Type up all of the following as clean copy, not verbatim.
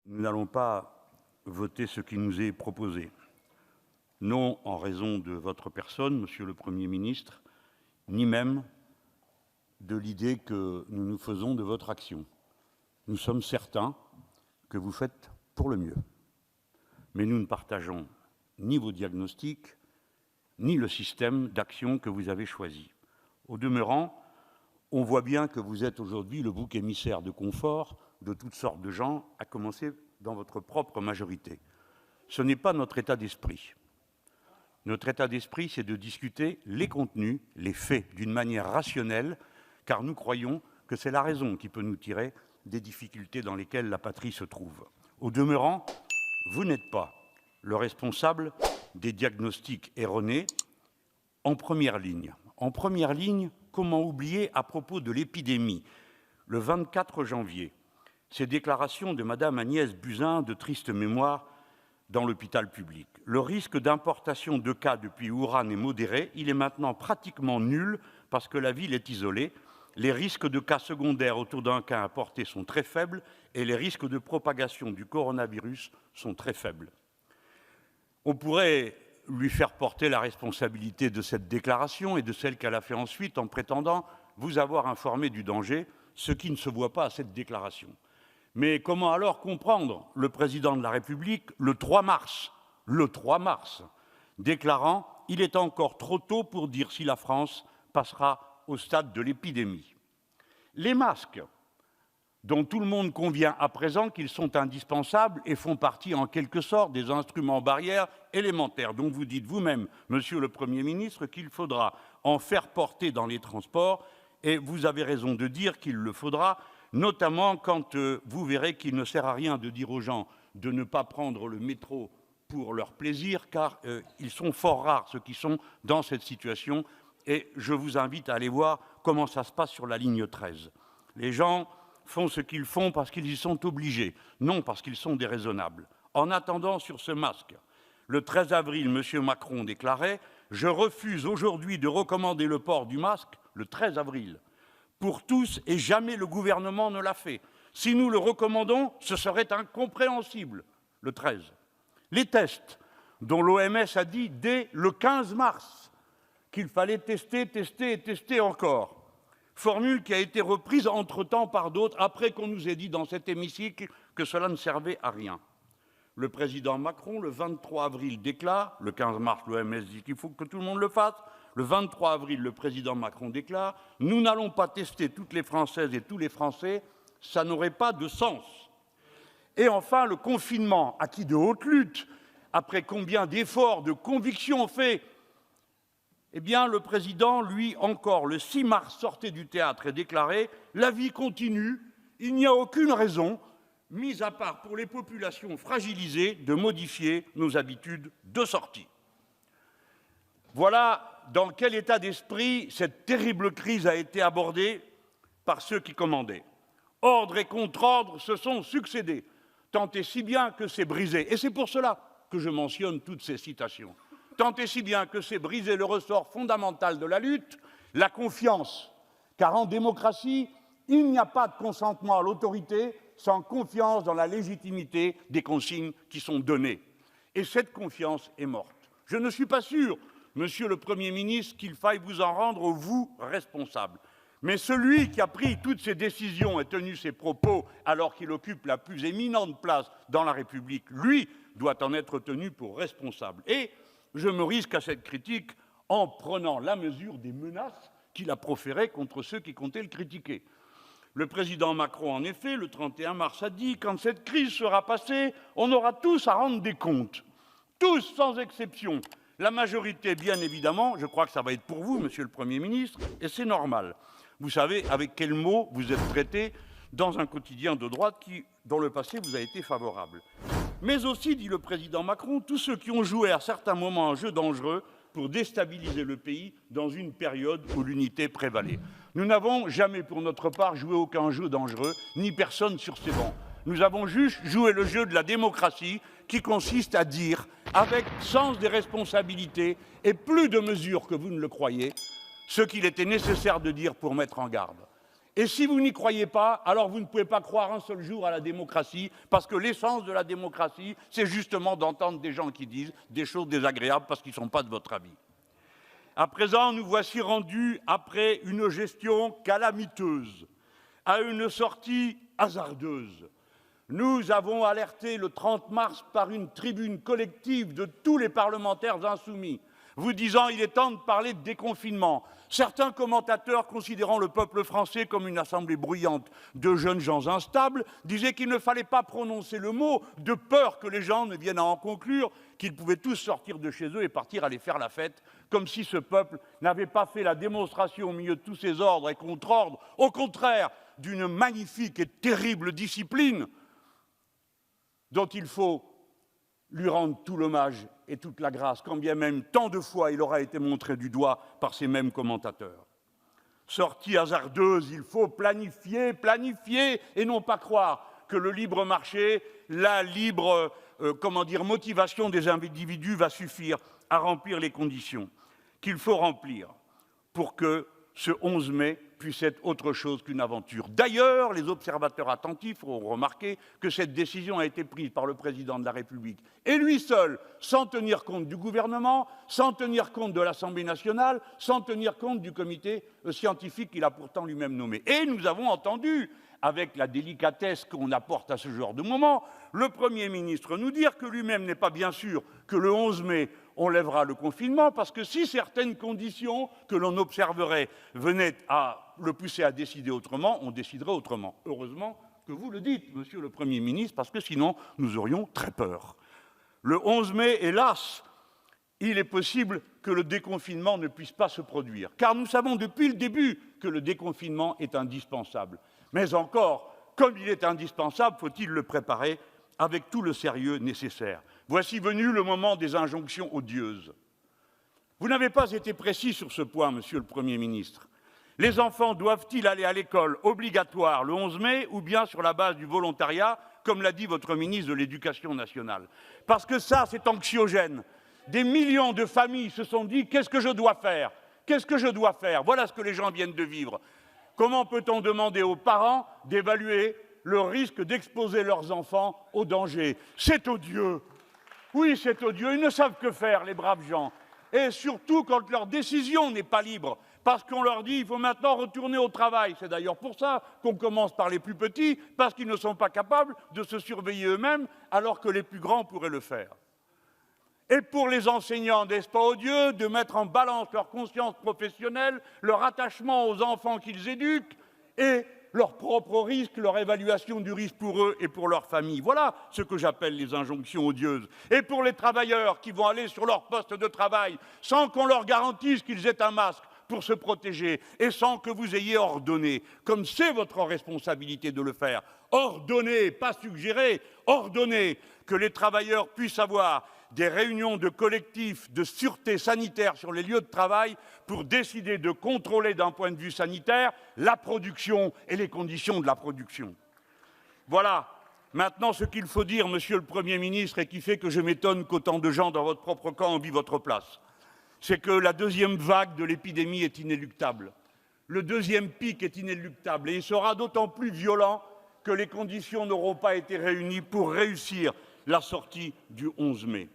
Nous n'allons pas voter ce qui nous est proposé. Non en raison de votre personne, Monsieur le Premier ministre, ni même de l'idée que nous nous faisons de votre action. Nous sommes certains que vous faites pour le mieux. Mais nous ne partageons ni vos diagnostics, ni le système d'action que vous avez choisi. Au demeurant, on voit bien que vous êtes aujourd'hui le bouc émissaire de confort de toutes sortes de gens, à commencer dans votre propre majorité. Ce n'est pas notre état d'esprit. Notre état d'esprit, c'est de discuter les contenus, les faits, d'une manière rationnelle, car nous croyons que c'est la raison qui peut nous tirer des difficultés dans lesquelles la patrie se trouve. Au demeurant, vous n'êtes pas le responsable des diagnostics erronés en première ligne. En première ligne, comment oublier à propos de l'épidémie, le 24 janvier, ces déclarations de Madame Agnès Buzyn de triste mémoire dans l'hôpital public. Le risque d'importation de cas depuis Wuhan est modéré, il est maintenant pratiquement nul parce que la ville est isolée. Les risques de cas secondaires autour d'un cas importé sont très faibles et les risques de propagation du coronavirus sont très faibles. On pourrait lui faire porter la responsabilité de cette déclaration et de celle qu'elle a fait ensuite en prétendant vous avoir informé du danger, ce qui ne se voit pas à cette déclaration. Mais comment alors comprendre le président de la République le 3 mars, déclarant « Il est encore trop tôt pour dire si la France passera au stade de l'épidémie ». Les masques, dont tout le monde convient à présent qu'ils sont indispensables et font partie en quelque sorte des instruments barrières élémentaires, dont vous dites vous-même, Monsieur le Premier ministre, qu'il faudra en faire porter dans les transports, et vous avez raison de dire qu'il le faudra, notamment quand vous verrez qu'il ne sert à rien de dire aux gens de ne pas prendre le métro pour leur plaisir, car ils sont fort rares ceux qui sont dans cette situation, et je vous invite à aller voir comment ça se passe sur la ligne 13. Les gens font ce qu'ils font parce qu'ils y sont obligés, non parce qu'ils sont déraisonnables. En attendant, sur ce masque, le 13 avril, M. Macron déclarait « Je refuse aujourd'hui de recommander le port du masque, le 13 avril, pour tous et jamais le gouvernement ne l'a fait. Si nous le recommandons, ce serait incompréhensible, le 13. Les tests, dont l'OMS a dit dès le 15 mars qu'il fallait tester, tester et tester encore. Formule qui a été reprise entre-temps par d'autres, après qu'on nous ait dit dans cet hémicycle que cela ne servait à rien. Le président Macron, le 23 avril, déclare, le 15 mars, l'OMS dit qu'il faut que tout le monde le fasse, le 23 avril, le président Macron déclare « Nous n'allons pas tester toutes les Françaises et tous les Français, ça n'aurait pas de sens. » Et enfin, le confinement, acquis de haute lutte, après combien d'efforts, de convictions faits, eh bien, le président, lui, encore, le 6 mars, sortait du théâtre et déclarait « La vie continue, il n'y a aucune raison, mis à part pour les populations fragilisées, de modifier nos habitudes de sortie. » Voilà dans quel état d'esprit cette terrible crise a été abordée par ceux qui commandaient. Ordre et contre-ordre se sont succédés, tant et si bien que c'est brisé. Et c'est pour cela que je mentionne toutes ces citations. Tant et si bien que c'est brisé le ressort fondamental de la lutte, la confiance. Car en démocratie, il n'y a pas de consentement à l'autorité sans confiance dans la légitimité des consignes qui sont données. Et cette confiance est morte. Je ne suis pas sûr, Monsieur le Premier ministre, qu'il faille vous en rendre, vous, responsable. Mais celui qui a pris toutes ces décisions et tenu ces propos alors qu'il occupe la plus éminente place dans la République, lui, doit en être tenu pour responsable. Et je me risque à cette critique en prenant la mesure des menaces qu'il a proférées contre ceux qui comptaient le critiquer. Le président Macron, en effet, le 31 mars, a dit « Quand cette crise sera passée, on aura tous à rendre des comptes. Tous, sans exception. La majorité, bien évidemment, je crois que ça va être pour vous, Monsieur le Premier ministre, et c'est normal. Vous savez avec quels mots vous êtes traité dans un quotidien de droite qui, dans le passé, vous a été favorable. Mais aussi, dit le président Macron, tous ceux qui ont joué à certains moments un jeu dangereux pour déstabiliser le pays dans une période où l'unité prévalait. Nous n'avons jamais, pour notre part, joué aucun jeu dangereux, ni personne sur ces bancs. Nous avons juste joué le jeu de la démocratie qui consiste à dire, avec sens des responsabilités et plus de mesures que vous ne le croyez, ce qu'il était nécessaire de dire pour mettre en garde. Et si vous n'y croyez pas, alors vous ne pouvez pas croire un seul jour à la démocratie, parce que l'essence de la démocratie, c'est justement d'entendre des gens qui disent des choses désagréables parce qu'ils ne sont pas de votre avis. À présent, nous voici rendus, après une gestion calamiteuse, à une sortie hasardeuse. Nous avons alerté le 30 mars par une tribune collective de tous les parlementaires insoumis, vous disant il est temps de parler de déconfinement. Certains commentateurs, considérant le peuple français comme une assemblée bruyante de jeunes gens instables, disaient qu'il ne fallait pas prononcer le mot de peur que les gens ne viennent à en conclure qu'ils pouvaient tous sortir de chez eux et partir aller faire la fête, comme si ce peuple n'avait pas fait la démonstration au milieu de tous ces ordres et contre-ordres, au contraire d'une magnifique et terrible discipline dont il faut lui rendre tout l'hommage et toute la grâce, quand bien même tant de fois il aura été montré du doigt par ces mêmes commentateurs. Sortie hasardeuse, il faut planifier, planifier, et non pas croire que le libre marché, la libre motivation des individus va suffire à remplir les conditions qu'il faut remplir pour que ce 11 mai puisse être autre chose qu'une aventure. D'ailleurs, les observateurs attentifs auront remarqué que cette décision a été prise par le président de la République, et lui seul, sans tenir compte du gouvernement, sans tenir compte de l'Assemblée nationale, sans tenir compte du comité scientifique qu'il a pourtant lui-même nommé. Et nous avons entendu, avec la délicatesse qu'on apporte à ce genre de moment, le Premier ministre nous dire que lui-même n'est pas bien sûr que le 11 mai, on lèvera le confinement, parce que si certaines conditions que l'on observerait venaient à le pousser à décider autrement, on déciderait autrement. Heureusement que vous le dites, Monsieur le Premier ministre, parce que sinon, nous aurions très peur. Le 11 mai, hélas, il est possible que le déconfinement ne puisse pas se produire, car nous savons depuis le début que le déconfinement est indispensable. Mais encore, comme il est indispensable, faut-il le préparer avec tout le sérieux nécessaire. Voici venu le moment des injonctions odieuses. Vous n'avez pas été précis sur ce point, Monsieur le Premier ministre. Les enfants doivent-ils aller à l'école obligatoire le 11 mai ou bien sur la base du volontariat, comme l'a dit votre ministre de l'Éducation nationale? Parce que ça, c'est anxiogène. Des millions de familles se sont dit « qu'est-ce que je dois faire? Qu'est-ce que je dois faire ?» Voilà ce que les gens viennent de vivre. Comment peut-on demander aux parents d'évaluer le risque d'exposer leurs enfants au danger? C'est odieux. Oui, c'est odieux. Ils ne savent que faire, les braves gens. Et surtout quand leur décision n'est pas libre. Parce qu'on leur dit il faut maintenant retourner au travail. C'est d'ailleurs pour ça qu'on commence par les plus petits, parce qu'ils ne sont pas capables de se surveiller eux-mêmes, alors que les plus grands pourraient le faire. Et pour les enseignants, n'est-ce pas odieux de mettre en balance leur conscience professionnelle, leur attachement aux enfants qu'ils éduquent et leur propre risque, leur évaluation du risque pour eux et pour leur famille. Voilà ce que j'appelle les injonctions odieuses. Et pour les travailleurs qui vont aller sur leur poste de travail sans qu'on leur garantisse qu'ils aient un masque pour se protéger et sans que vous ayez ordonné, comme c'est votre responsabilité de le faire, ordonner, pas suggérer, ordonner que les travailleurs puissent avoir des réunions de collectifs de sûreté sanitaire sur les lieux de travail pour décider de contrôler d'un point de vue sanitaire la production et les conditions de la production. Voilà maintenant ce qu'il faut dire, Monsieur le Premier ministre, et qui fait que je m'étonne qu'autant de gens dans votre propre camp envient votre place. C'est que la deuxième vague de l'épidémie est inéluctable. Le deuxième pic est inéluctable et il sera d'autant plus violent que les conditions n'auront pas été réunies pour réussir la sortie du 11 mai.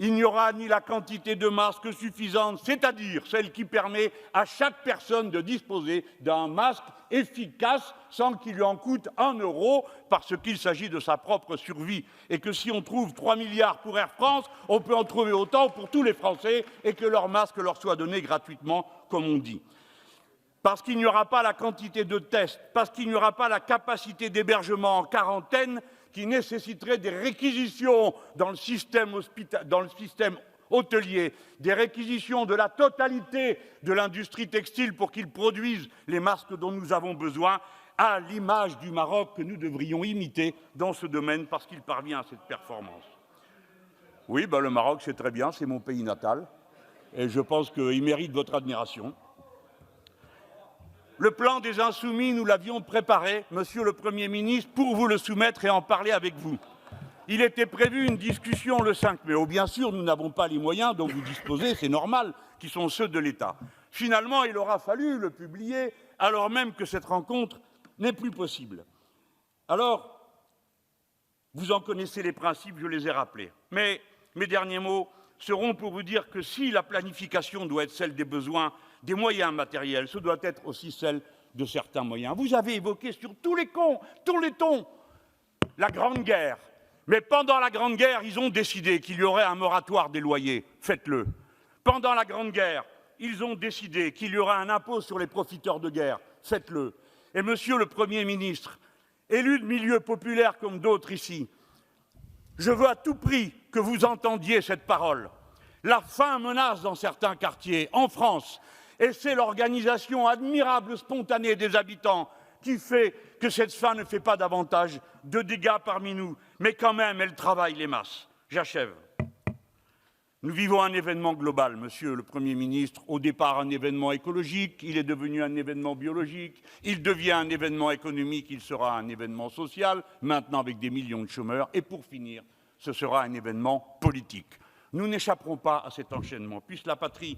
Il n'y aura ni la quantité de masques suffisante, c'est-à-dire celle qui permet à chaque personne de disposer d'un masque efficace sans qu'il lui en coûte 1 euro, parce qu'il s'agit de sa propre survie. Et que si on trouve 3 milliards pour Air France, on peut en trouver autant pour tous les Français et que leur masque leur soit donné gratuitement, comme on dit. Parce qu'il n'y aura pas la quantité de tests, parce qu'il n'y aura pas la capacité d'hébergement en quarantaine qui nécessiterait des réquisitions dans le système hôtelier, des réquisitions de la totalité de l'industrie textile pour qu'ils produisent les masques dont nous avons besoin, à l'image du Maroc que nous devrions imiter dans ce domaine parce qu'il parvient à cette performance. Oui, le Maroc, c'est très bien, c'est mon pays natal, et je pense qu'il mérite votre admiration. Le plan des Insoumis, nous l'avions préparé, Monsieur le Premier ministre, pour vous le soumettre et en parler avec vous. Il était prévu une discussion le 5 mai. Oh, bien sûr, nous n'avons pas les moyens dont vous disposez, c'est normal, qui sont ceux de l'État. Finalement, il aura fallu le publier alors même que cette rencontre n'est plus possible. Alors, vous en connaissez les principes, je les ai rappelés. Mais mes derniers mots seront pour vous dire que si la planification doit être celle des besoins, des moyens matériels, ce doit être aussi celle de certains moyens. Vous avez évoqué sur tous les tons, la Grande Guerre. Mais pendant la Grande Guerre, ils ont décidé qu'il y aurait un moratoire des loyers. Faites-le. Pendant la Grande Guerre, ils ont décidé qu'il y aurait un impôt sur les profiteurs de guerre. Faites-le. Et Monsieur le Premier ministre, élu de milieu populaire comme d'autres ici, je veux à tout prix que vous entendiez cette parole. La faim menace dans certains quartiers, en France, et c'est l'organisation admirable, spontanée des habitants qui fait que cette faim ne fait pas davantage de dégâts parmi nous, mais quand même, elle travaille les masses. J'achève. Nous vivons un événement global, Monsieur le Premier ministre, au départ un événement écologique, il est devenu un événement biologique, il devient un événement économique, il sera un événement social, maintenant avec des millions de chômeurs, et pour finir, ce sera un événement politique. Nous n'échapperons pas à cet enchaînement, puisque la patrie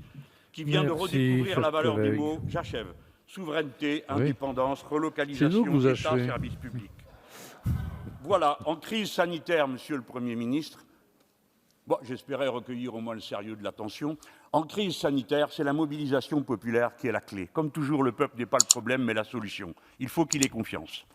qui vient de redécouvrir la valeur des mots, j'achève, souveraineté, indépendance, relocalisation, État, service public. Voilà, en crise sanitaire, Monsieur le Premier ministre, bon, j'espérais recueillir au moins le sérieux de l'attention. En crise sanitaire, c'est la mobilisation populaire qui est la clé. Comme toujours, le peuple n'est pas le problème, mais la solution. Il faut qu'il ait confiance.